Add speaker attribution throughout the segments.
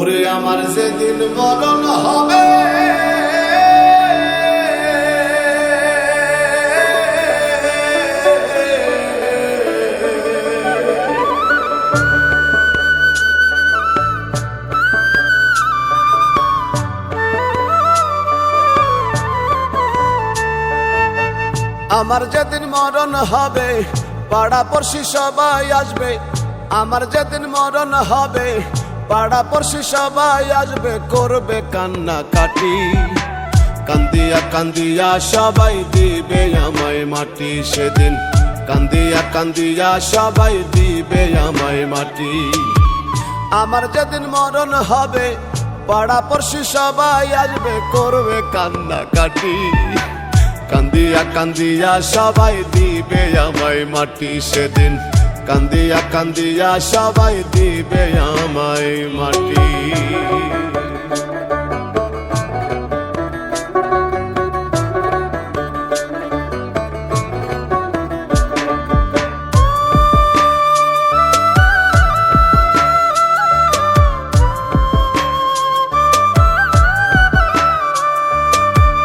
Speaker 1: ওরে আমার যেদিন মরণ হবে আমার যেদিন মরণ হবে পাড়া পড়শি সবাই আসবে আমার যেদিন মরণ হবে পাড়া পড়শি সবাই আসবে করবে কান্না কাটি কান্দিয়া কান্দিয়া সবাই দিবে আমায় মাটি সেদিন কান্দিয়া কান্দিয়া সবাই দিবে আমায় মাটি আমার যেদিন মরণ হবে পাড়া পড়শি সবাই আসবে করবে কান্না কাটি কান্দিয়া কান্দিয়া সবাই দিবে আমায় মাটি সেদিন কান্দিয়া কান্দিয়া সবাই দিবে আমায় মাটি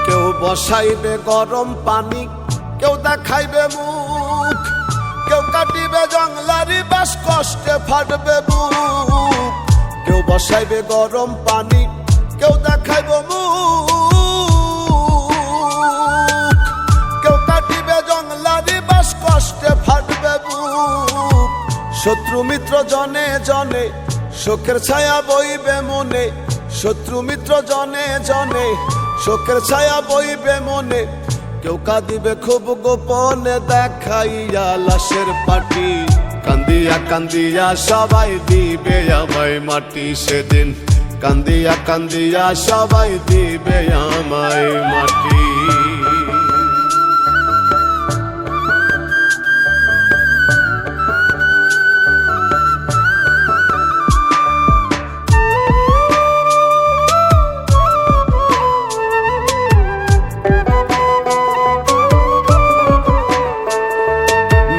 Speaker 1: কেউ বসাইবে গরম পানি কেউ দেখাইবে মুখ কেউ কাটিবে জংলারি বাস কষ্টে ফাটবে বুক কেউ বসাইবে গরম পানি কেউ দেখাইবে মুখ কেউ কাটিবে জংলারি বাস কষ্টে ফাটবে বুক শত্রু মিত্র জনে জনে শোকের ছায়া বইবে মনে শত্রু মিত্র জনে জনে শোকের ছায়া বইবে মনে কেউ কাঁদিবে খুব গোপনে দেখাইয়া লাশের পাটি কান্দিয়া কান্দিয়া সবাই দিবে আমায় মাটি সেদিন কান্দিয়া কান্দিয়া সবাই দিবে আমায় মাটি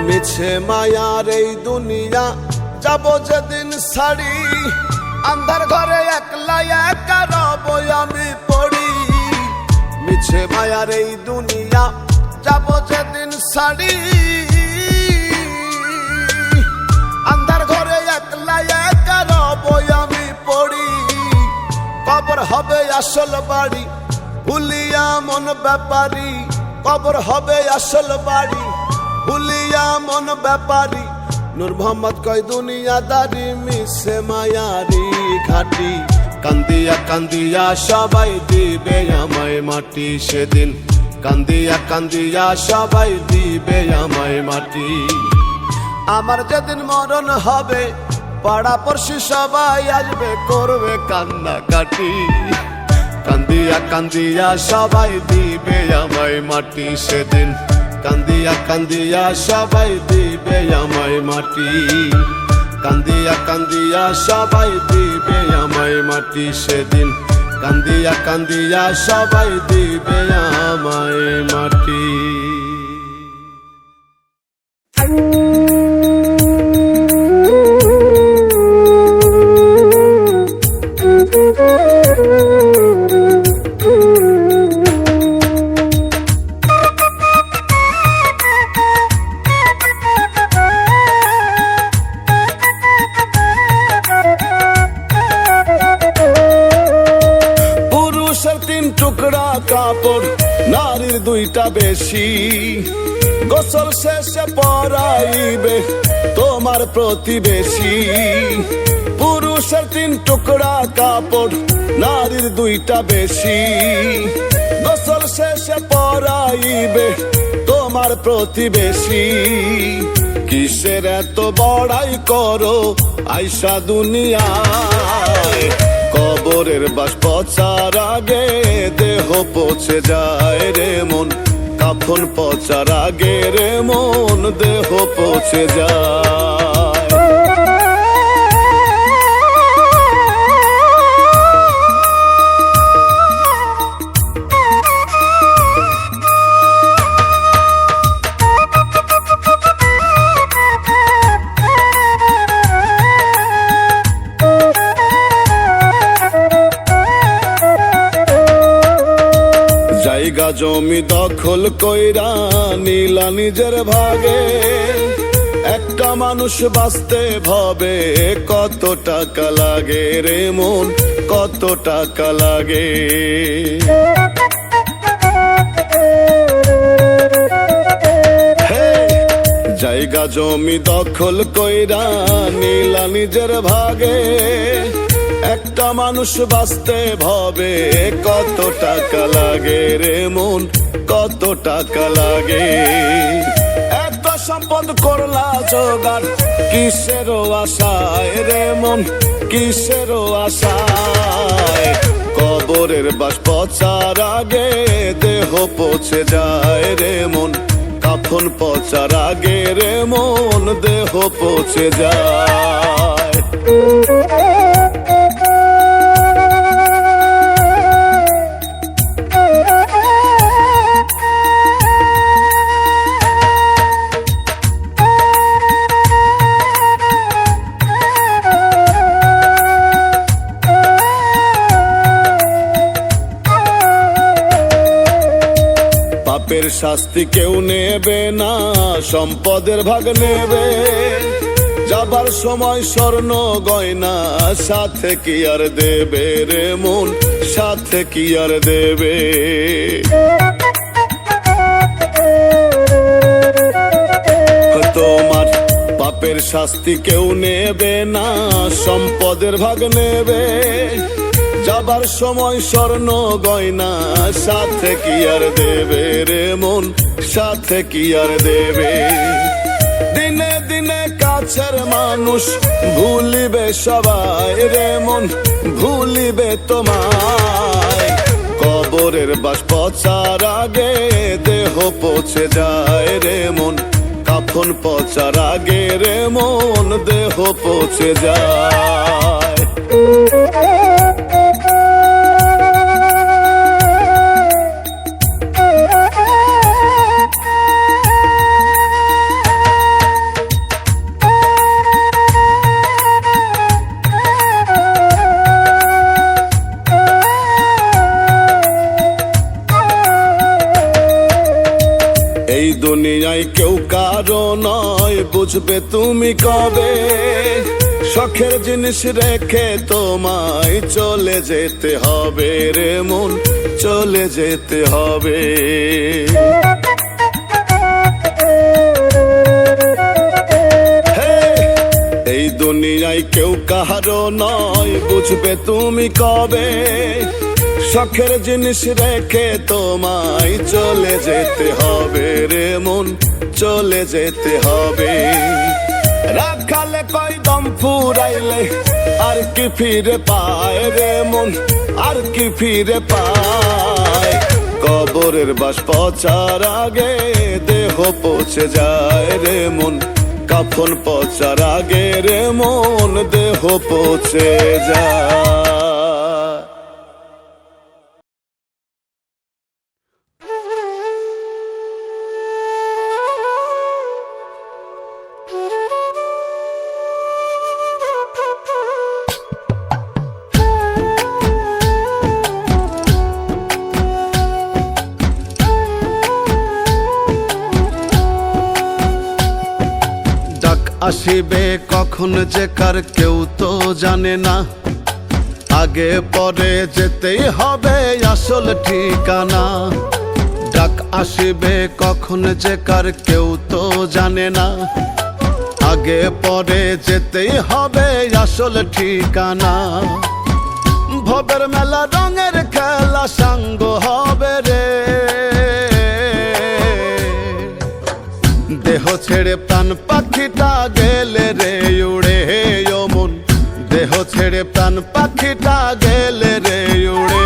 Speaker 1: মিছে মায়ার এই দুনিয়া যাব যেদিন ছাড়ি আন্ধার ঘরে একলা একা রব আমি পড়ি মিছে মায়ার এই দুনিয়া যাব যেদিন ছাড়ি আন্ধার ঘরে একলা একা রব আমি পড়ি কবর হবে আসল বাড়ি ভুলিয়া মন ব্যাপারী কবর হবে আসল বাড়ি ভুলিয়া মন ব্যাপারী নূর মোহাম্মদ কয় দুনিয়াদারি মিছে মায়ারি ঘাটি কান্দিয়া কান্দিয়া সবাই দিবে আমায় মাটি সেদিন কান্দিয়া কান্দিয়া সবাই দিবে আমায় মাটি আমার যেদিন মরণ হবে পাড়া পড়শি সবাই আসবে করবে কান্না কাটি কান্দিয়া কান্দিয়া সবাই দিবে আমায় মাটি সেদিন কান্দিয়া কান্দিয়া সবাই দিবে আমায় মাটি কান্দিয়া কান্দিয়া সবাই দিবে আমায় মাটি সেদিন কান্দিয়া কান্দিয়া সবাই দিবে আমায় মাটি টুকরা কাপড় নারীর দুইটা বেশি গোসল শেষে পরাইবে তোমার প্রতিবেশী পুরুষের 3 টুকরা কাপড় নারীর দুইটা বেশি গোসল শেষে পরাইবে তোমার প্রতিবেশী কিসের এত বড়াই করো আইসা দুনিয়ায় কবরের বাস পচার আগে দেহ পচে যায় রে মন কাফন পচার আগে রে মন দেহ পচে যায় জায়গা জমি দখল কইরা নিলা নিজের ভাগে, একটা মানুষ বাঁচতে ভবে কত টাকা লাগে রে মন, কত টাকা লাগে। জায়গা জমি দখল কইরা নিলা নিজের ভাগে, একটা মানুষ বাঁচতে ভবে কত টাকা লাগে রে মন, কত টাকা লাগে। এত সম্পদ করলা জোগাড় কিসেরও আশায় রে মন, কিসেরও আশায়। কবরের বাস পচার আগে দেহ পচে যায় রে মন, কাফন পচার আগে রে মন দেহ পচে যায়। পাপের শাস্তি কেউ নেবে না, সম্পদের ভাগ নেবে। যাবার সময় স্বর্ণ গয়না সাথে কি আর দেবে রে মন, সাথে কি আর দেবে। তোমার পাপের শাস্তি কেউ নেবে না, সম্পদের ভাগ নেবে। যাবার সময় স্বর্ণ গয়না সাথে কি আর দেবে রে মন, সাথে কি আর দেবে। দিনে দিনে কাছের মানুষ ভুলিবে সবাই রে মন, ভুলিবে তোমায়। কবরের বাস পচার আগে দেহ পচে যায় রে মন, কাফন পচার আগে রে মন দেহ পচে যায়। এই দুনিয়ায় কেউ কারো নয়, বুঝবে তুমি কবে। শখের জিনিস রেখে তোমায় চলে যেতে হবে রে মন, চলে যেতে হবে। এই দুনিয়ায় কেউ কারো নয়, বুঝবে তুমি কবে। শখের জিনিস রেখে তোমায় চলে যেতে হবে রে মন, চলে যেতে হবে। রাখালে কই দম ফুরাইলে আর কি ফিরে পায় রে মন, আর কি ফিরে পায়। কবরের বাস পচার আগে দেহ পচে যায় রে মন, কাফন পচার আগে রে মন দেহ পচে যায়। আসিবে কখন যে কার কেউ তো জানে না, আগে পরে যেতেই হবে আসল ঠিকানা। ডাক আসিবে কখন যে কার কেউ তো জানে না, আগে পরে যেতেই হবে আসল ঠিকানা। ভবের মেলা রঙের খেলা সাঙ্গ হবে রে, দেহ ছেড়ে প্রাণ পাখিটা গেলে রে উড়ে ও মন, দেহ ছেড়ে প্রাণ পাখিটা গেলে রে উড়ে।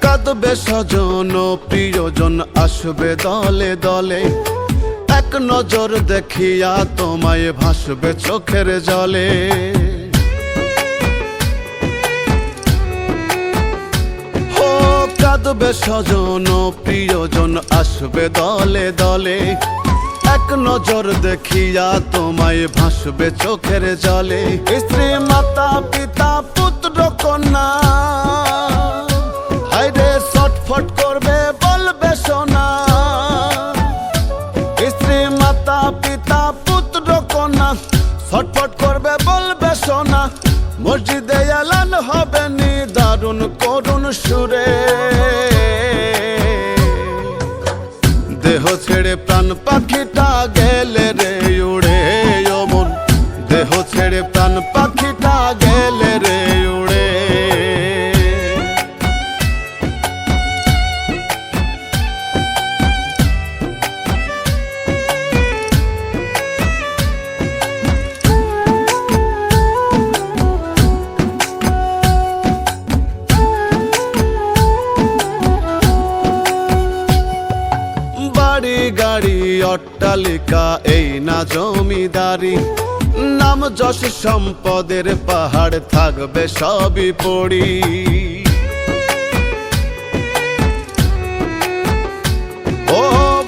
Speaker 1: কাঁদবে স্বজন প্রিয়জন আসবে দলে দলে, এক নজর দেখিয়া তোমায় ভাসবে চোখের জলে। কাঁদবে স্বজন প্রিয়জন আসবে দলে দলে, এক নজর দেখিয়া তোমায় ভাসবে চোখের জলে। স্ত্রী মাতা পিতা পুত্র কন্যা হায়রে ছটফট করবে বলবে সোনা। স্ত্রী মাতা পিতা পুত্র কন্যা ছটফট করবে বলবে সোনা। মসজিদে এলান হবে নি দারুণ করুণ সুরে, দেহ ছেড়ে প্রাণ পাখিটা গেলে রে উড়ে ও মন, দেহ ছেড়ে প্রাণ পাখিটা গেলে রে উড়ে। বাড়ি গাড়ি অট্টালিকা এই না জমিদারি, নাম যশ সম্পদের পাহাড় থাকবে সবই পড়ি। ও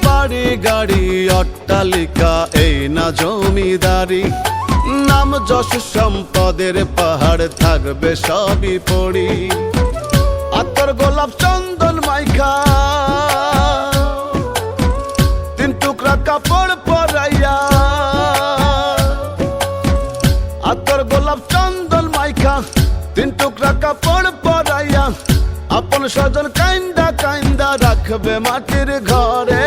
Speaker 1: বাড়ি গাড়ি অট্টালিকা এই না জমিদারি, নাম যশ সম্পদের পাহাড় থাকবে সবই পড়ি। আতর গোলাপ চন্দন মাইখা কাপড় পরাইয়া, আতর গোলাপ চন্দন মাইখা তিন টুকরা কাপড় পরাইয়া, আপন স্বজন কাইন্দা কাইন্দা রাখবে মাটির ঘরে।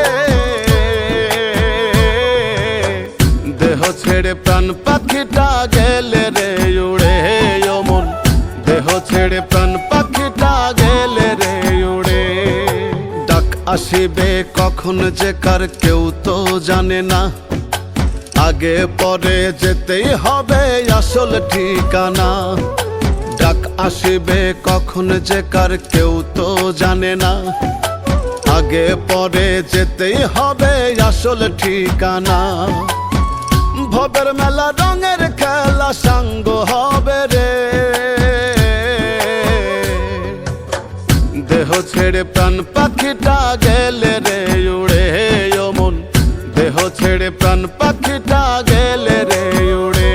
Speaker 1: দেহ ছেড়ে প্রাণ পাখিটা গেলে রে উড়ে ও মন, দেহ ছেড়ে প্রাণ পাখিটা গেলে রে উড়ে। আসিবে কখন যে কার কেউ তো জানে না, আগে পরে যেতেই হবে আসল ঠিকানা। ডাক আসিবে কখন যে কার কেউ তো জানে না, আগে পরে যেতেই হবে আসল ঠিকানা। ভবের মেলা রঙের খেলা সাঙ্গ হবে রে, দেহ ছেড়ে প্রাণ পাখিটা গেলে রে উড়ে ও মন, দেহ ছেড়ে প্রাণ পাখিটা গেলে রে উড়ে।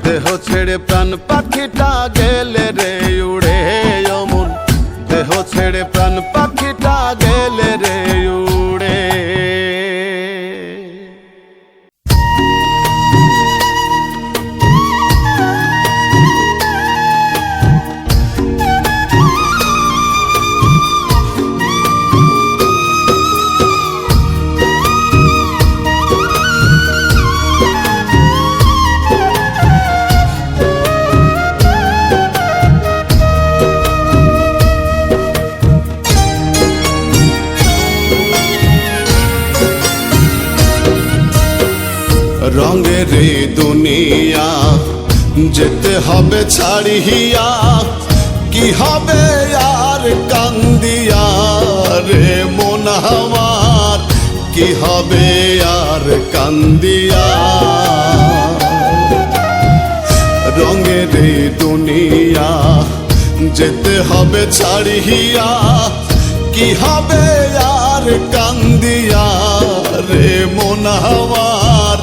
Speaker 1: দেহ ছেড়ে প্রাণ পাখিটা গেলে রে উড়ে ও মন, দেহ ছেড়ে প্রাণ পাখিটা গেলে রে উড়ে। রঙের দুনিয়া যেতে হবে ছাড়িয়া, কি হবে আর কান্দিয়া রে মন আমার, কি হবে আর কান্দিয়া। রঙের দুনিয়া যেতে হবে ছাড়িয়া, কি হবে আর কান্দিয়া রে মন আমার,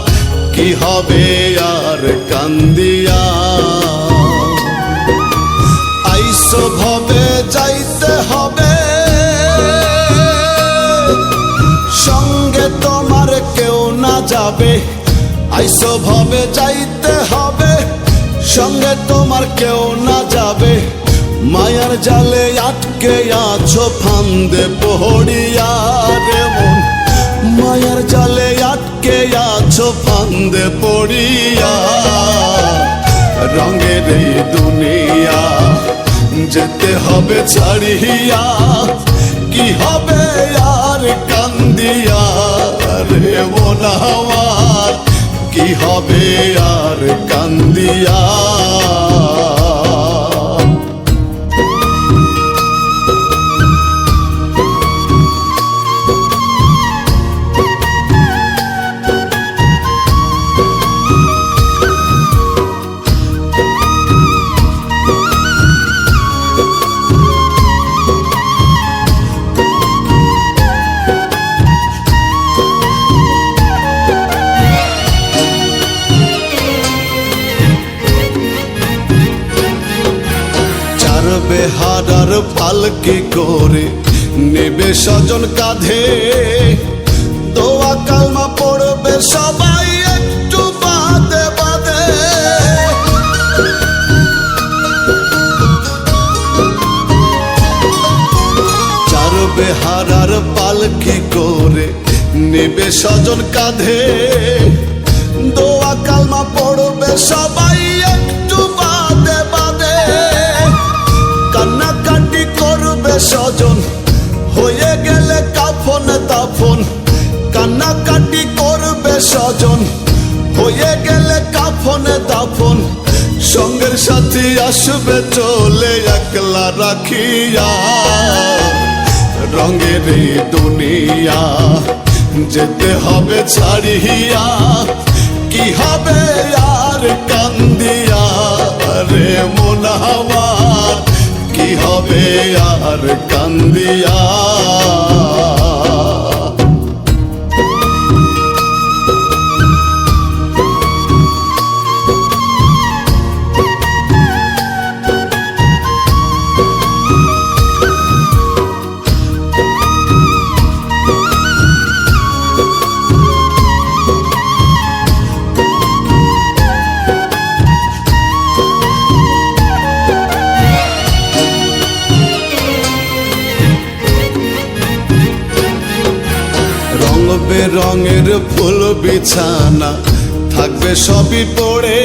Speaker 1: কি হবে আর কান্দিয়া। আইসো ভবে যাইতে হবে, সঙ্গে তোমার কেউ না যাবে। আইসো ভবে যাইতে হবে, সঙ্গে তোমার কেউ না যাবে। মায়ার জালে আটকে আছো ফান্দে পড়িয়া রে মন, মায়ার জালে আটকে আছো ফান্দে পড়িয়া। রঙের এই দুনিয়া যেতে হবে ছাড়িয়া, কি হবে আর কান্দিয়া রে মন আমার, কি হবে আর কান্দিয়া। পালকি করে নেবে স্বজন কাঁধে, দোয়া কালমা পড়বে সবাই একটু বাদে বাদে। চার বেহারার পালকি করে নেবে স্বজন কাঁধে, দোয়া কালমা পড়বে সবাই একটু বাদে বাদে। কান্নাকাটি করবে স্বজন হয়ে গেলে কাফন দাফন, কান্নাকাটি করবে স্বজন হয়ে গেলে কাফন দাফন। সঙ্গের সাথী আসবে চলে একলা রাখিয়া, রঙের এই দুনিয়া যেতে হবে ছাড়িয়া। কি হবে আর কান্দিয়া রে মন আমার, কি হবে আর কান্দিয়া। রঙের ফুল বিছানা থাকবে সবই পড়ে,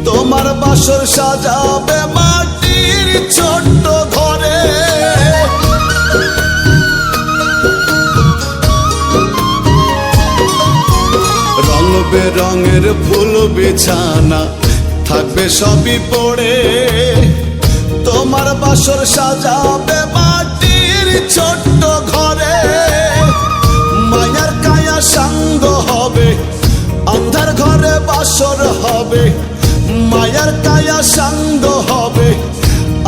Speaker 1: তোমার বাসর সাজাবে মাটির ছোট্ট ঘরে। রং বেরঙের ফুল বিছানা থাকবে সবই পড়ে, তোমার বাসর সাজাবে মাটির ছোট্ট ঘরে। মায়ার কায়া সাঙ্গ হবে আন্ধার ঘরে বাসর হবে, মায়ার কায়া সাঙ্গ হবে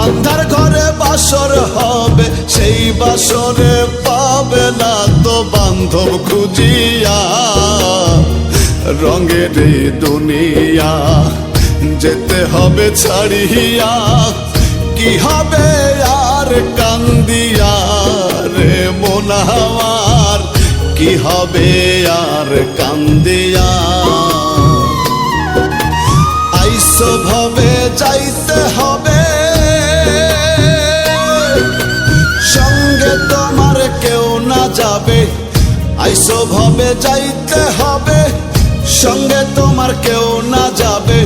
Speaker 1: আন্ধার ঘরে বাসর হবে। সেই বাসরে পাবে না তো বান্ধব খুঁজিয়া, রঙের এই দুনিয়া যেতে হবে ছাড়িয়া। কি হবে আর কান্দিয়া রে মন আমার, কি হবে আর কান্দিয়া। আইসো ভাবে যাইতে হবে, সঙ্গে তোমার কেউ না যাবে। আইসো ভাবে যাইতে হবে, সঙ্গে তোমার কেউ না যাবে।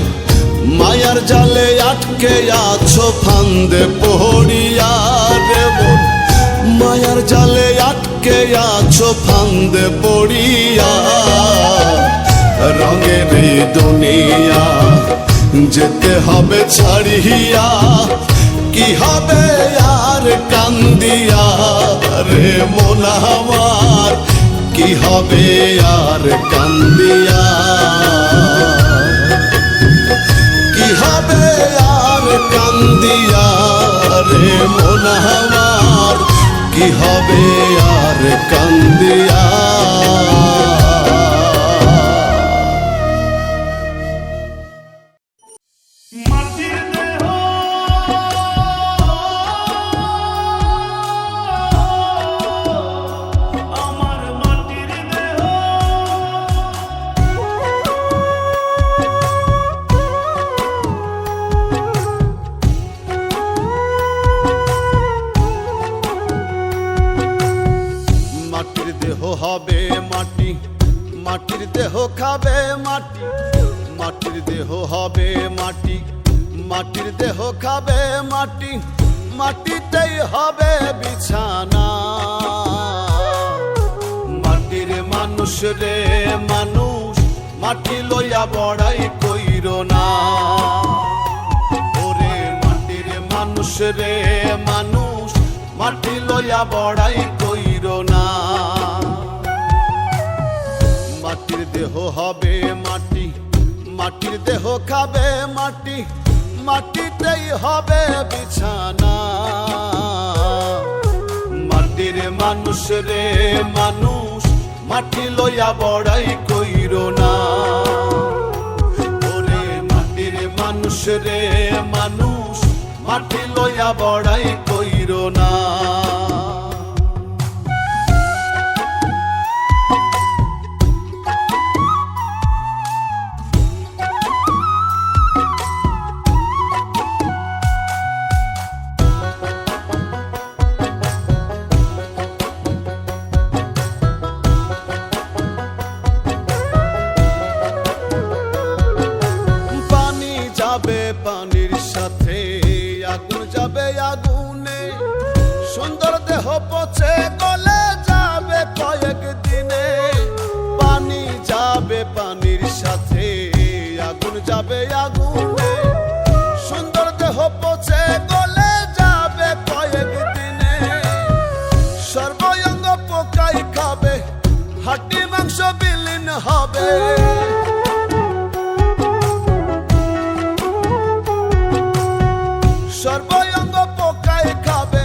Speaker 1: মায়ার জালে আটকে আছো ফান্দে পড়িয়া রে মন, মায়ার জালে আটকে আছো ফান্দে পড়িয়া। রঙের এই দুনিয়া যেতে হবে ছাড়িয়া। কি হবে আর কান্দিয়া রে মন আমার, কি হবে আর কান্দিয়া। কি হবে আর কান্দিয়া রে মন আমার, কি হবে আর কান্দিয়া। হবে মাটি, মাটির দেহ খাবে মাটি, মাটির দেহ হবে মাটি, মাটির দেহ খাবে মাটি, মাটিতেই হবে বিছানা। মাটির মানুষ রে মানুষ, মাটি লইয়া বড়াই কইরো না। ওরে মাটির মানুষ রে মানুষ, মাটি লইয়া বড়াই কইরো না। মাটির দেহ হবে মাটি, মাটির দেহ খাবে মাটি, মাটিতেই হবে বিছানা। মাটির মানুষ রে মানুষ, মাটি লইয়া বড়াই কইরো না। ওরে মাটির মানুষ রে মানুষ, মাটি লইয়া বড়াই কইরো না। পানির সাথে আগুন যাবে আগুনে, সুন্দর দেহ পচে গলে যাবে কয়েক দিনে। পানি যাবে পানির সাথে আগুন যাবে আগুনে, সুন্দর দেহ পচে গলে যাবে কয়েক দিনে। সর্বঙ্গ পোকাই খাবে, হাড্ডি মাংস বিলীন হবে। সর্বঙ্গ পোকায় খাবে,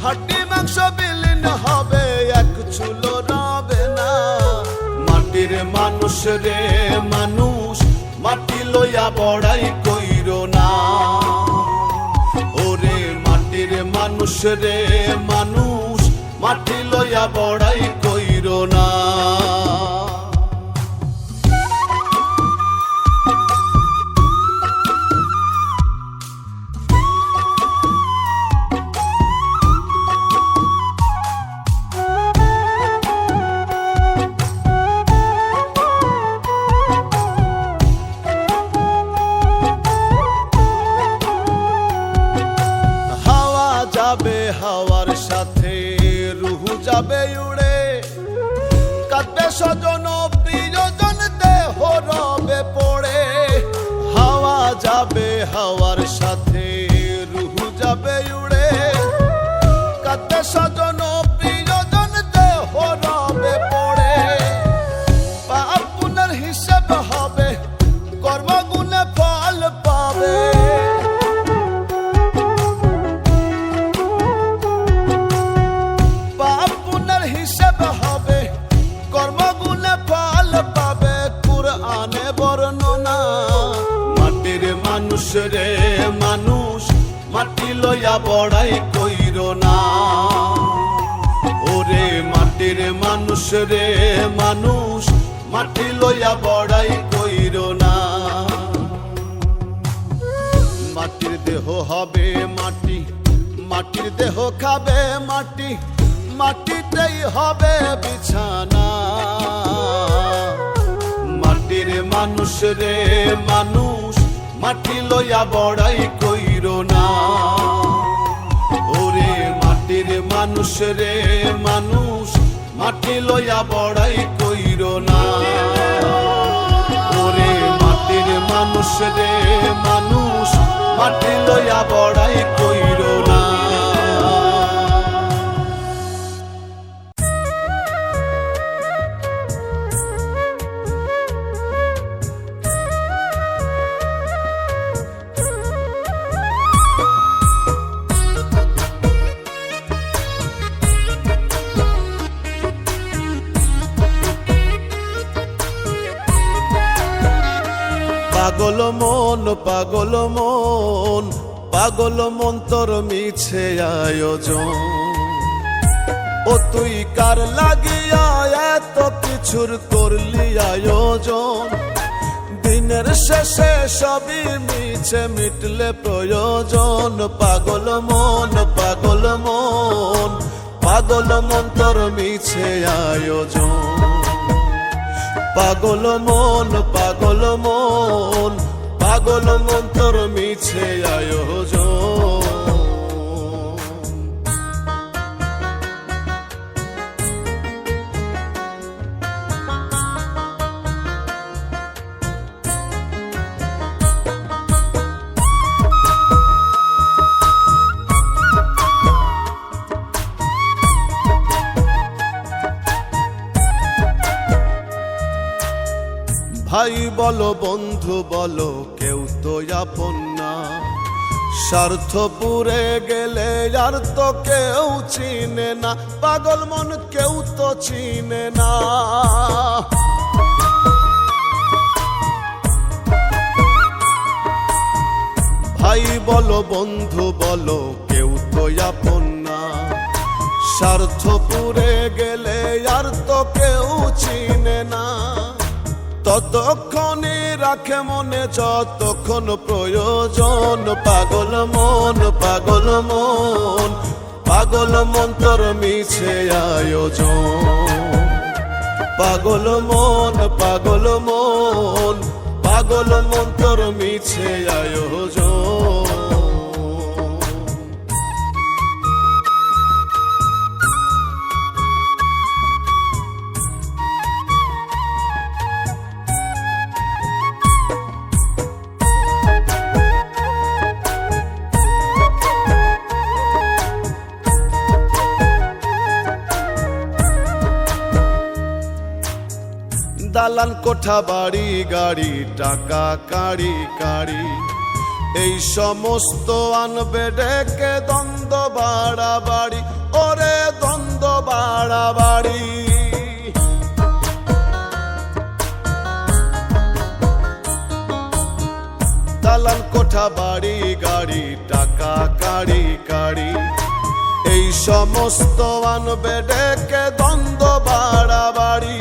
Speaker 1: হাড্ডি মাংস বিলীন হবে, এক চুলো রবে না। মাটির মানুষ রে মানুষ, মাটি লইয়া বড়াই কইরো না। ওরে মাটির মানুষ রে মানুষ, মাটি লইয়া বড়াই কইরো না। যাবে হাওয়ার সাথে রুহু যাবে উড়ে, কাঁদবে স্বজন প্রিয়জন দেহ রবে পড়ে। হাওয়া যাবে হাওয়ার সাথে রুহু যাবে উড়ে, কাঁদবে স্বজন প্রিয়জন দেহ রবে পড়ে। পাপ পুণ্যের হিসেব হবে, কর্মগুণে ফল পাবে। হিসেব হবে, কর্মগুণে ফল পাবে, কুরআনে বর্ণনা। মাটির মানুষ রে মানুষ, মাটি লইয়া বড়াই কইরো না। ওরে মাটির মানুষ রে মানুষ, মাটি লইয়া বড়াই কইরো না। মাটির দেহ হবে মাটি, মাটির দেহ খাবে মাটি, মাটিতেই হবে বিছানা। মাটির মানুষ রে মানুষ, মাটি লইয়া বড়াই কইরো না। ওরে মাটির মানুষ রে মানুষ, মাটি লইয়া বড়াই কইরো না। ওরে মাটির মানুষ রে মানুষ, মাটি লইয়া বড়াই কইরো না। পাগল মন পাগল মন, পাগল মন তোর মিছে আয়োজন। ও তুই কার লাগিয়া এত কিছুর করলি আয়োজন। দিনের শেষে সবই মিছে মিটলে প্রয়োজন। পাগল মন পাগল মন, পাগল মন তোর মিছে আয়োজন। পাগল মন পাগল মন, পাগল মন তোর মিছে আয়োজন। ভাই বলো বন্ধু বলো, কেউ তো আপন না। স্বার্থ পুরে গেলে আর তো কেউ চিনে না। পাগল মন কেউ তো চিনে না। ভাই বলো বন্ধু বলো, কেউ তো আপন না। স্বার্থ পুরে গেলে আর তো কেউ চিনে না, ততক্ষণই রাখে মনে যতক্ষণ প্রয়োজন। পাগল মন, পাগল মন, পাগল মন তোর মিছে আয়োজন। পাগল মন, পাগল মন, পাগল মন তোর মিছে আয়োজন। দালান কোঠা বাড়ি গাড়ি টাকা কাড়ি কাড়ি, এই সমস্ত আনবে ডেকে দ্বন্দ্ব বাড়াবাড়ি, ওরে দ্বন্দ্ব বাড়াবাড়ি। দালান কোঠা বাড়ি গাড়ি টাকা কাড়ি কাড়ি, এই সমস্ত আনবে ডেকে দ্বন্দ্ব বাড়াবাড়ি।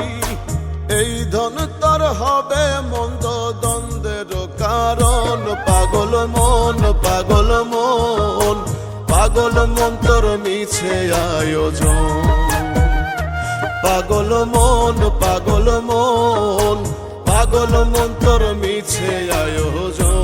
Speaker 1: এই ধন তোর হবে মন্দ দ্বন্দ্বের কারণ। পাগল মন, পাগল মন, পাগল মন তোর মিছে আয়োজন। পাগল মন, পাগল মন, পাগল মন তোর মিছে আয়োজন।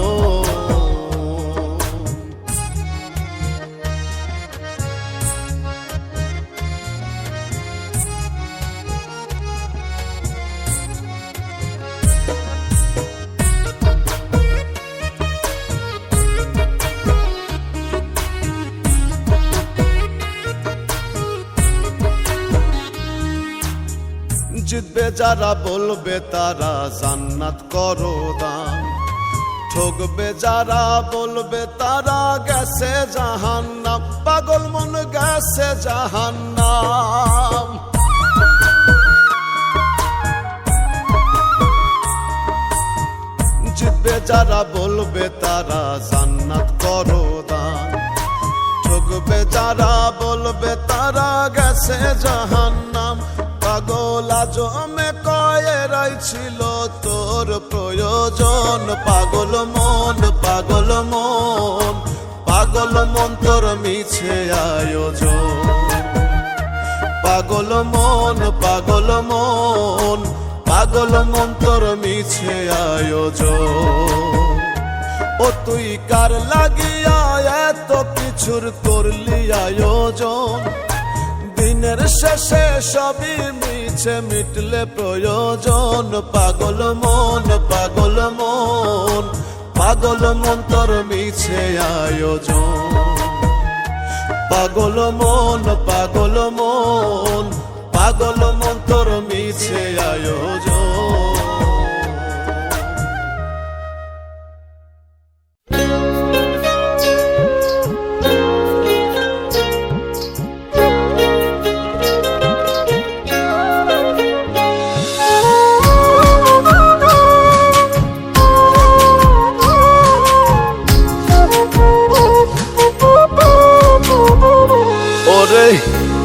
Speaker 1: জিতবে যারা বলবে তারা জান্নাত করো দান, ঠকবে যারা বলবে তারা গেছে জাহান্নাম। পাগল মন গেছে জাহান্নাম। জিতবে যারা বলবে তারা জান্নাত করো দান, ঠকবে যারা বলবে তারা গেছে জাহান্নাম। পাগল আজমে কয়েরাই ছিল তোর প্রয়োজন। পাগল মন, পাগল মন, পাগল মন তোর মিছে আয়োজন। পাগল মন, পাগল মন, পাগল মন তোর মিছে আয়োজন। ও তুই কার লাগিয়া এত কিছুর করলি আয়োজন, দিনের শেষে সবই মিছে মিটলে প্রয়োজন। পাগল মন, পাগল মন, পাগল মন তোর মিছে আয়োজন। পাগল মন, পাগল মন, পাগল মন তোর মিছে আয়োজন।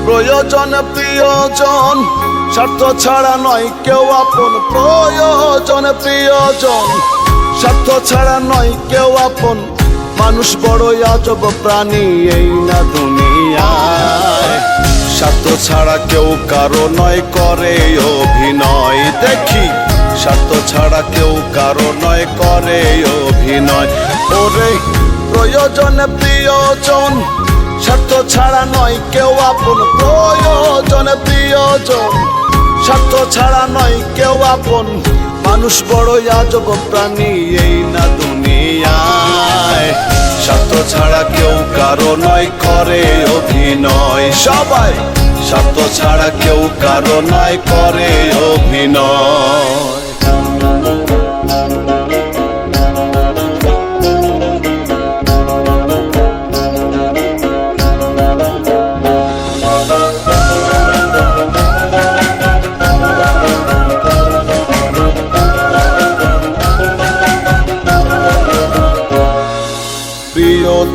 Speaker 1: প্রয়োজন প্রিয়জন স্বার্থ ছাড়া নয় কেউ আপন। প্রয়োজন প্রিয়জন স্বার্থ ছাড়া নয় কেউ আপন। মানুষ বড়ই আজব প্রাণী এই না দুনিয়ায়। স্বার্থ ছাড়া কেউ কারো নয় করে অভিনয়। দেখি স্বার্থ ছাড়া কেউ কারো নয় করে অভিনয়। ওরে প্রয়োজন প্রিয়জন স্বার্থ ছাড়া নয় কেউ আপন। প্রয়োজন প্রিয়জন স্বার্থ ছাড়া নয় কেউ আপন। মানুষ বড়ই আজব প্রাণী এই না দুনিয়ায়। স্বার্থ ছাড়া কেউ কারো নয় করে অভিনয়। সবাই স্বার্থ ছাড়া কেউ কারো নয় করে অভিনয়।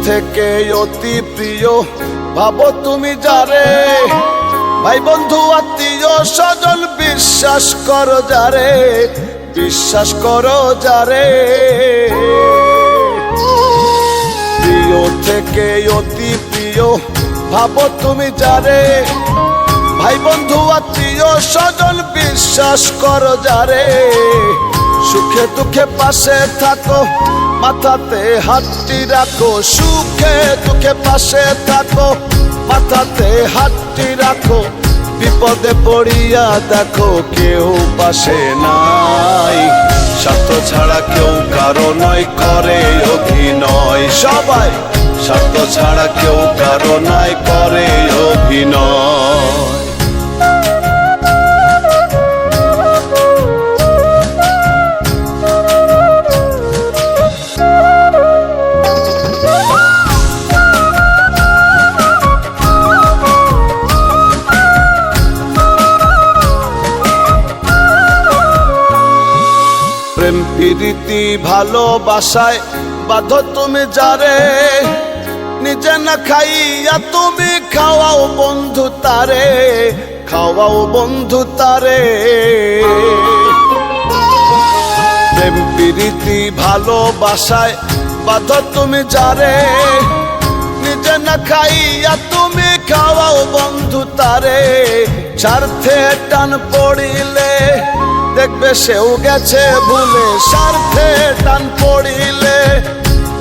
Speaker 1: থেকে অতি প্রিয় ভাবো তুমি যারে, ভাই বন্ধু আত্মীয় স্বজন, বিশ্বাস করো যারে, বিশ্বাস করো যারে। প্রিয় থেকে অতি প্রিয় ভাবো তুমি যারে, ভাই বন্ধু আত্মীয় স্বজন, বিশ্বাস করো যারে। সুখে দুঃখে পাশে থাকো, মাথাতে হাতটি রাখো। সুখে দুঃখে পাশে থাকো, মাথাতে হাতটি রাখো। বিপদে পড়িয়া দেখো কেউ পাশে নাই। স্বার্থ ছাড়া কেউ কারো নয়, করে অভিনয় সবাই। স্বার্থ ছাড়া কেউ কারো নয়, করে অভিনয়। প্রেম প্রীতি ভালোবাসায় বাঁধো তুমি যারে, নিজে না খাইয়া তুমি খাওয়াও বন্ধু তারে, খাওয়াও বন্ধু তারে। প্রেম প্রীতি ভালোবাসায় বাঁধো তুমি যারে, নিজে না খাইয়া তুমি খাওয়াও বন্ধু তারে। স্বার্থে টান পড়িলে দেখবে সেও গেছে ভুলে, স্বার্থে টান পড়িলে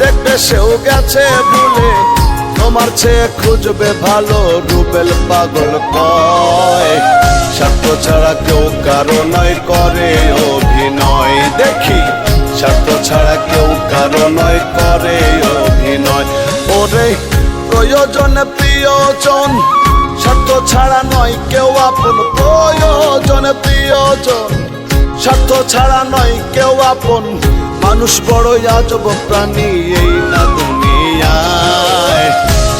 Speaker 1: দেখবে সেও গেছে ভুলে। তোমার চেয়ে খুঁজবে ভালো, রুবেল পাগল কয়। স্বার্থ ছাড়া কেউ কারো নয়, করে অভিনয়। দেখি স্বার্থ ছাড়া কেউ কারো নয়, করে অভিনয়। ওরে প্রয়োজনে প্রিয়জন, স্বার্থ ছাড়া নয় কেউ আপন। প্রয়োজনে প্রিয়জন, স্বার্থ ছাড়া নয় কেউ আপন। মানুষ বড়ই আজব প্রাণী এই না দুনিয়ায়।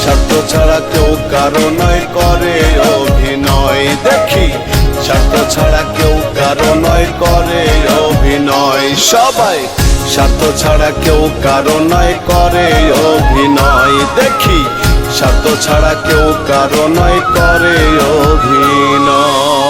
Speaker 1: স্বার্থ ছাড়া কেউ কারো নয়, করে অভিনয়। দেখি স্বার্থ ছাড়া কেউ কারো নয়, করে অভিনয় সবাই। স্বার্থ ছাড়া কেউ কারো নয়, করে অভিনয়। দেখি স্বার্থ ছাড়া কেউ কারো নয়, করে অভিনয়।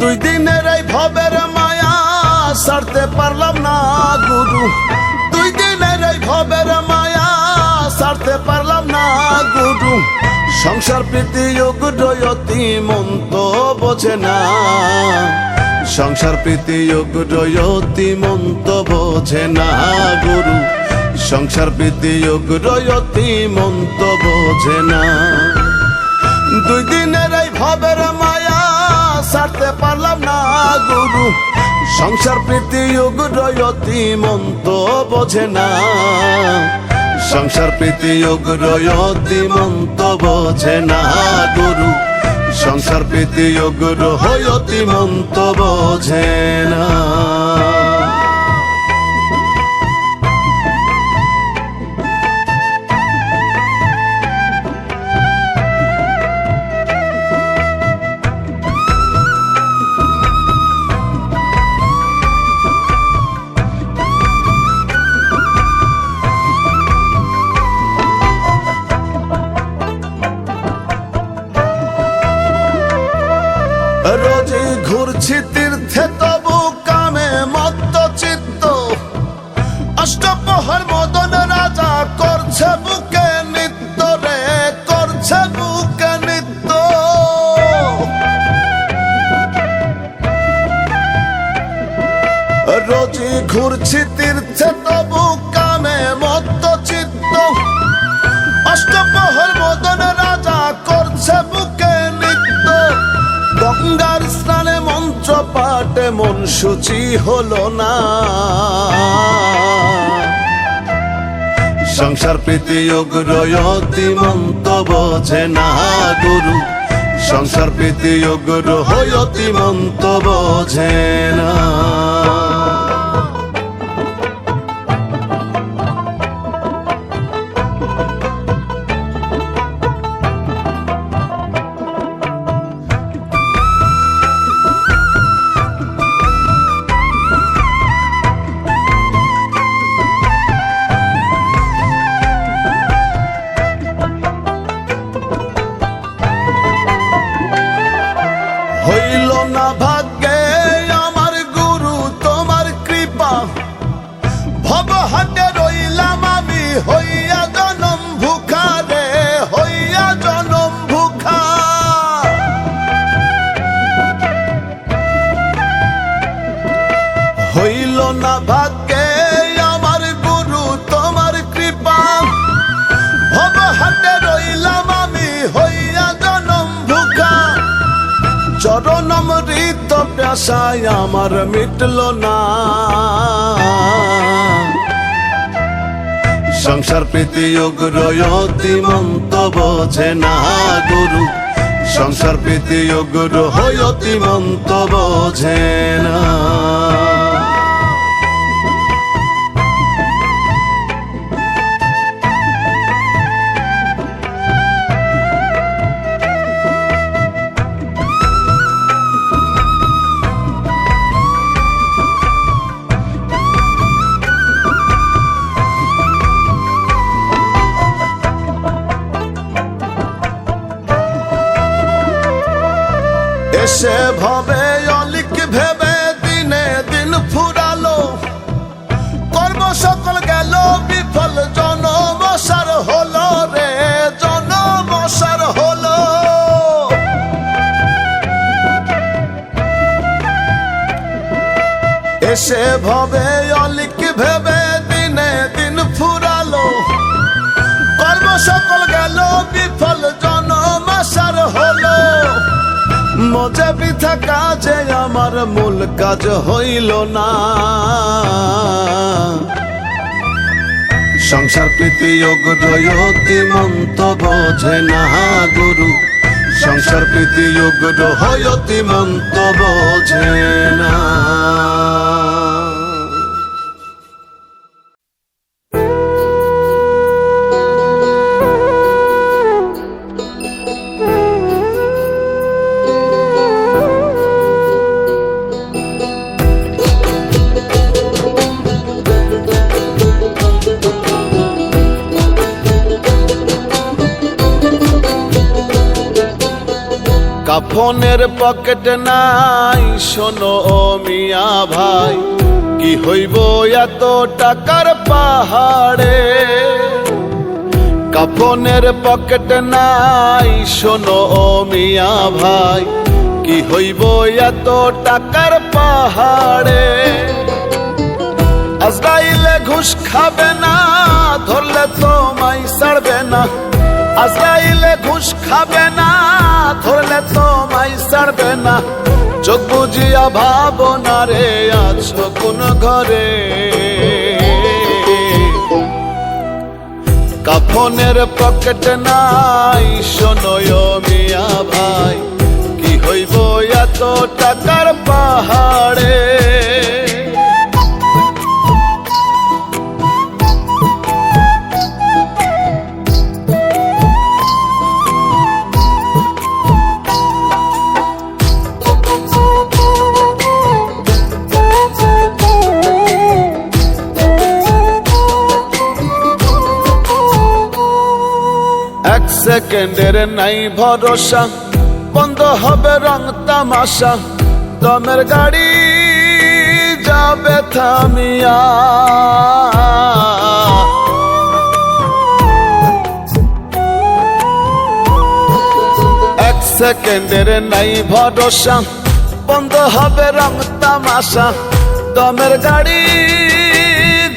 Speaker 1: দুই দিনের এই ভবের মায়া ছাড়তে পারলাম না গুরু। দুই দিনের এই ভবের মায়া ছাড়তে পারলাম না গুরু। সংসার প্রীতি অতি মন তো বোঝে না, সংসার প্রীতি অতি মন তো বোঝে না গুরু। সংসার প্রীতি অতি মন তো বোঝে না। দুই দিনের এই ভবের মায়া ছাড়তে পারলাম না গুরু। সংসার প্রীতি অতি মন তো বোঝে না। সংসার প্রীতি অতি মন তো বোঝে না গুরু। সংসার প্রীতি অতি মন তো বোঝে না। রোজই ঘুরছি তীর্থে তবু কামে মত্ত চিত্ত। অষ্টপ্রহর মদন রাজা করছে বুকে নিত্য রে, করছে বুকে নিত্য। রোজই ঘুরছি তীর্থে তবু কামে মত্ত চিত্ত। অষ্টপ্রহর মদন রাজা করছে বুকে নিত্য। গঙ্গার স্নানে মন্ত্র পাঠে মন শুচি হলো না। সংসার প্রীতি উগ্র অতিমন্ত বোঝে না গুরু, সংসার প্রীতি উগ্র অতিমন্ত বোঝে না। হইল না ভাগ্যে আমার গুরু তোমার কৃপা, ভব হাটে রইলাম আমি হইয়া জনম ভুখা রে, হইয়া জনম ভুখা। হইল না ভাগ্যে আমার গুরু তোমার কৃপা, ভব হাটে রইলাম আমি হইয়া জনম ভুখা। চরণমৃত প্যাসায় আমার মিটল না, সংসার প্রীতি উগ্র অতিমন্ত বোঝে না গুরু, সংসার প্রীতি উগ্র অতিমন্ত বোঝে না। এসে ভবে অলিক ভেবে দিনে দিন ফুরালো, কর্ম সকল গেল বিফল, জনমসার হলো রে, জনমসার হলো। এসে ভবে অলিক ভেবে দিনে দিন ফুরালো, কর্ম সকল গেল বিফল, জনমসার হলো। মজা বৃথা কাজে আমার মূল কাজ হইল না, সংসার প্রীতি উগ্র অতিমন্ত বোঝে না গুরু, সংসার প্রীতি উগ্র অতিমন্ত বোঝে না। কাফনের পকেট নাই শোনো ও মিয়া ভাই, কি হইব এত টাকার পাহাড়ে। কাফনের পকেট নাই শোনো ও মিয়া ভাই, কি হইব এত টাকার পাহাড়ে। আজরাইলে ঘুষ খাবে না, ধরলে তোমায় ছাড়বে না। আজরাইলে ঘুষ খাবে না, ধরলে তোমায় ছাড়বে না। চোখ বুঝিয়া ভাবনা রে আছো কোন ঘরে। কাফনের পকেট নাই শোনো মিয়া ভাই, কি হইব এত টাকার পাহাড়ে। সেকেন্ডের নাই ভরসা, বন্ধ হবে রং তামাশা। দমের গাড়ি যাবে থামিয়া, এক সেকেন্ডের নাই ভরসা, বন্ধ হবে রং তামাশা। দমের গাড়ি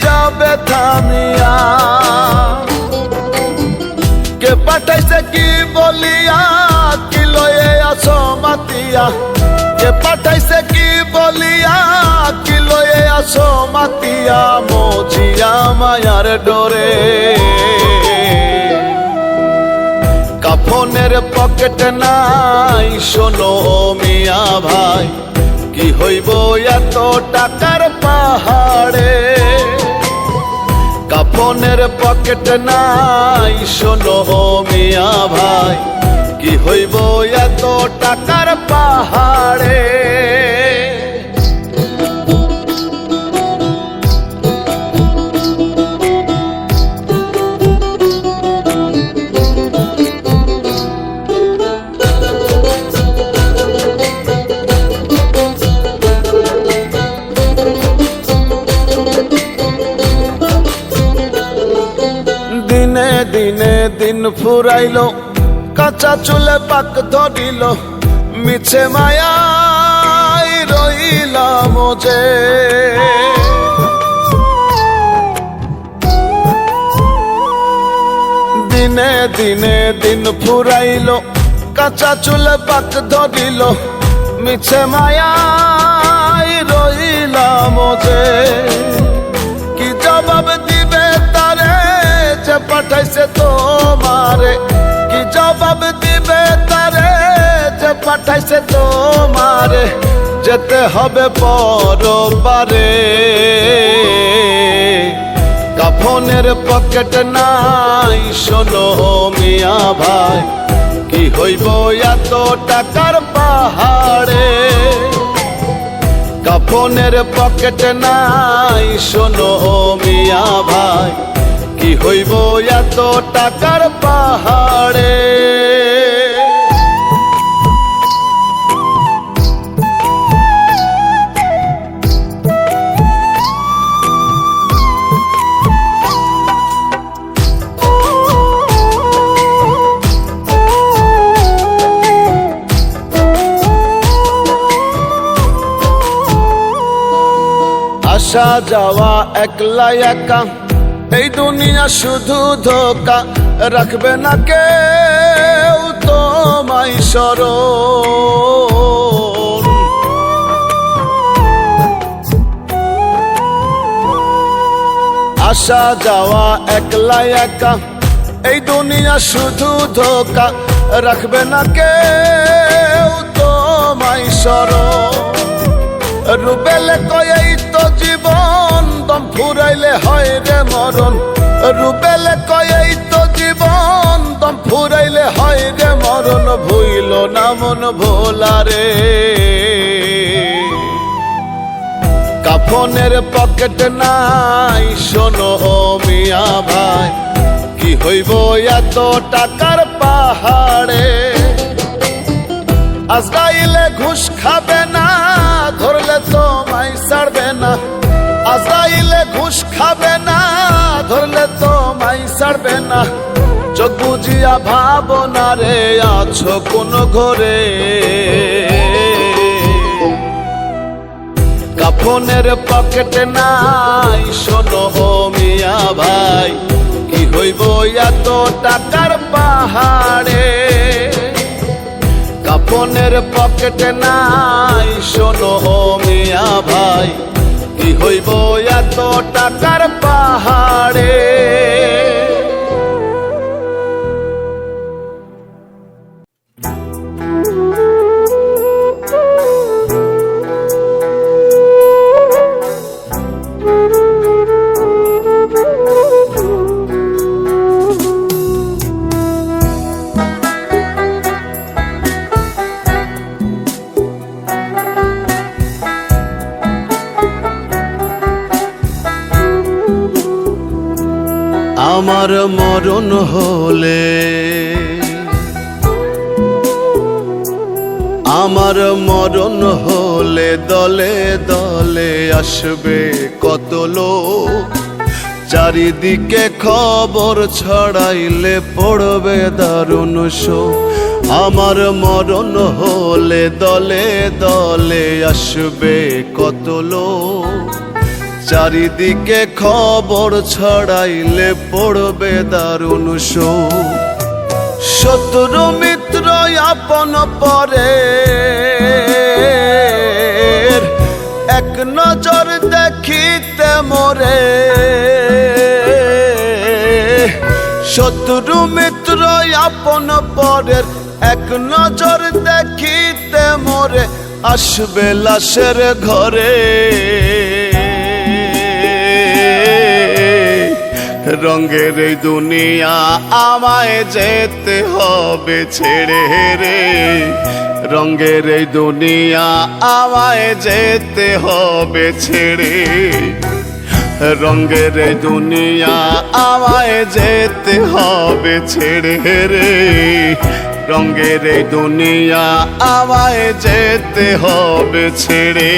Speaker 1: যাবে থামিয়া। কে পাঠাইছে কি বলিয়া, কি লয়ে আছো মাতিয়া। কে পাঠাইছে কি বলিয়া, কি লয়ে আসো মাতিয়া মজিয়া মায়ার ডোরে। কাফনের পকেট নাই শোনো মিয়া ভাই, কি হইব এত টাকার পাহাড়ে। কাফনের পকেট নাই শোনো মিয়া ভাই, কি হইব এত টাকার পাহাড়ে। দিনে দিনে দিন ফুরাইলো, কাঁচা চুলে পাক ধরিল, মিছে মায়ায় রইলাম যে। দিনে দিনে দিন ফুরাইলো, কাঁচা চুলে পাক ধরিল, মিছে মায়ায় রইলাম যে। কি জবাব দিবে তারে যে পাঠাইছে তোমারে, কি জবাব দিবে তারে যে পাঠাইছে তোমারে। যেতে হবে পরপারে। কাফনের পকেট নাই শোনো মিয়া ভাই, কি হইব এত টাকার পাহাড়ে। কাফনের পকেট নাই শোনো মিয়া ভাই, কি হইব এত টাকার পাহাড়ে। আসা যাওয়া একলা একা, এই দুনিয়া শুধু ধোকা, রাখবে না কেউ তোমায় স্মরণ। আসা যাওয়া একলা একা, এই দুনিয়া শুধু ধোকা, রাখবে না কেউ তোমায় স্মরণ। রুবেলে কয় এই তো জীবন, দম ফুরাইলে হয় রে মরণ। রুবেলে কয় এই তো জীবন, দম ফুরাইলে হয় রে মরণ। ভুইল না মন ভোলারে। কাফনের পকেট নাই শোনো মিয়া ভাই, কি হইব এত টাকার পাহাড়ে। আজরাইলে ঘুষ খাবে না, ধরলে তোমায় ছাড়বে না। আজরাইলে ঘুষ খাবে না, ধরলে তোমায় ছাড়বে না। চোখ বুঝিয়া ভাবনা রে আছো কোন ঘরে। কাফনের পকেট নাই শোনো মিয়া ভাই, কি হইব এত টাকার পাহাড়ে। কাফনের পকেট নাই শোনো মিয়া ভাই, কি হইব এত টাকার পাহাড়ে। আমার মরণ হলে, আমার মরণ হলে দলে দলে আসবে কত লোক। চারিদিকে খবর ছড়াইলে পড়বে দারুণ শোক। আমার মরণ হলে দলে দলে আসবে কত লোক। চারিদিকে খবর ছড়াইলে পড়বে দারুণ শোক। শত্রু মিত্র আপন পরে এক নজর দেখিতে মোরে, শত্রু মিত্র আপন পরের এক নজর দেখিতে মোরে আসবে লাশের ঘরে। রঙের এই দুনিয়া আমায় যেতে হবে ছেড়ে রে, রঙের এই দুনিয়া আমায় যেতে হবে ছেড়ে, রঙের এই দুনিয়া আমায় যেতে হবে ছেড়ে রে, রঙের এই দুনিয়া আমায় যেতে হবে ছেড়ে।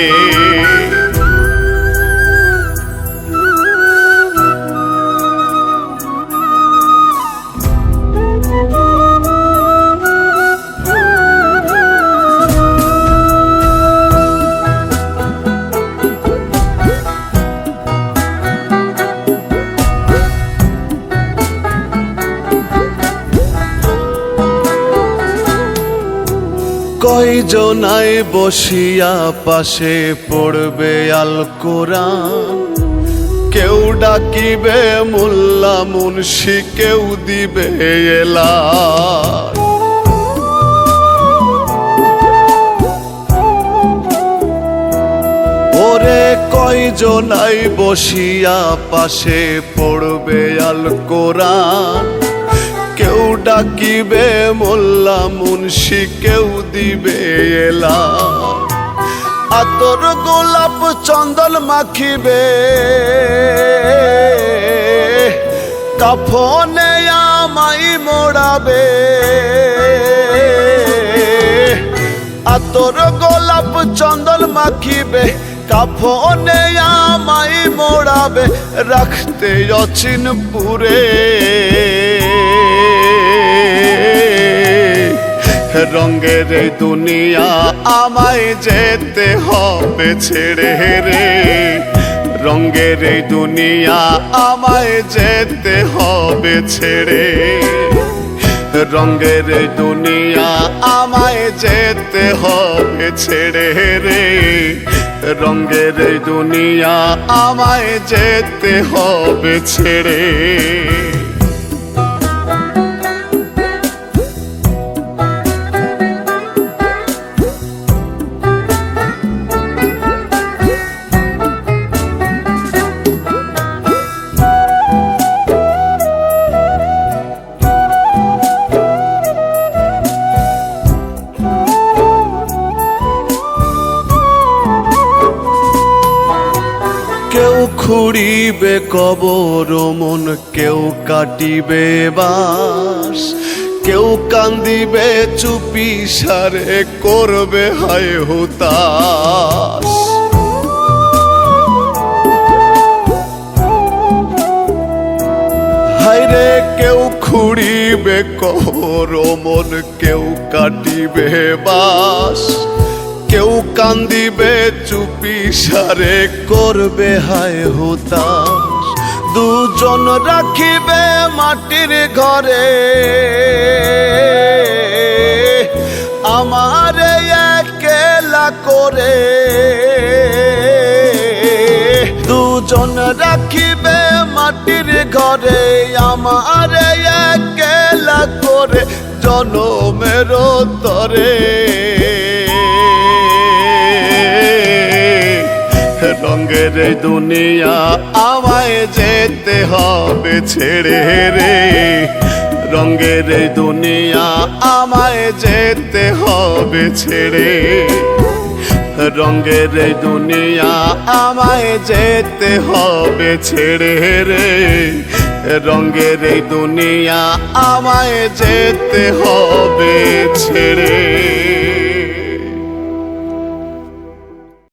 Speaker 1: কয়জনাই বসিয়া পাশে পড়বে আল কোরআন, কেউ ডাকিবে মোল্লা মুন্সি, কেউ দিবে এলান। ওরে কয়জনাই বসিয়া পাশে পড়বে আল কোরআন, কেউ ডাকিবে মোল্লা মুন্সি, কেউ দিবে এলান। আতর গোলাপ চন্দন মাখিবে কাফনে আমায় মোড়াবে, আতর গোলাপ চন্দন মাখিবে কাফনে আমায় মোড়াবে, রাখতে অচিনপুরে। রঙের এই দুনিয়া আমায় যেতে হবে ছেড়ে রে, রঙের এই দুনিয়া আমায় যেতে হবে ছেড়ে, রঙের এই দুনিয়া আমায় যেতে হবে ছেড়ে রে, রঙের এই দুনিয়া আমায় যেতে হবে ছেড়ে। কেউ খুঁড়িবে কবর মন, কেউ কাটিবে বাঁশ, কেউ কান্দিবে চুপি সারে করবে হায় হুতাশ। হায়রে কেউ খুঁড়িবে কবর মন, কেউ কাটিবে বাঁশ, কেউ কান্দিবে চুপি সারে করবে হায় হুতাশ। দুজন রাখিবে মাটির ঘরে আমার একলা করে, দুজন রাখিবে মাটির ঘরে আমার একলা করে, জনমের তরে। রঙের এই দুনিয়া আমায় যেতে হবে ছেড়ে রে, রঙের এই দুনিয়া আমায় যেতে হবে ছেড়ে, রঙের এই দুনিয়া আমায় যেতে হবে ছেড়ে রে, রঙের এই দুনিয়া আমায় যেতে হবে ছেড়ে।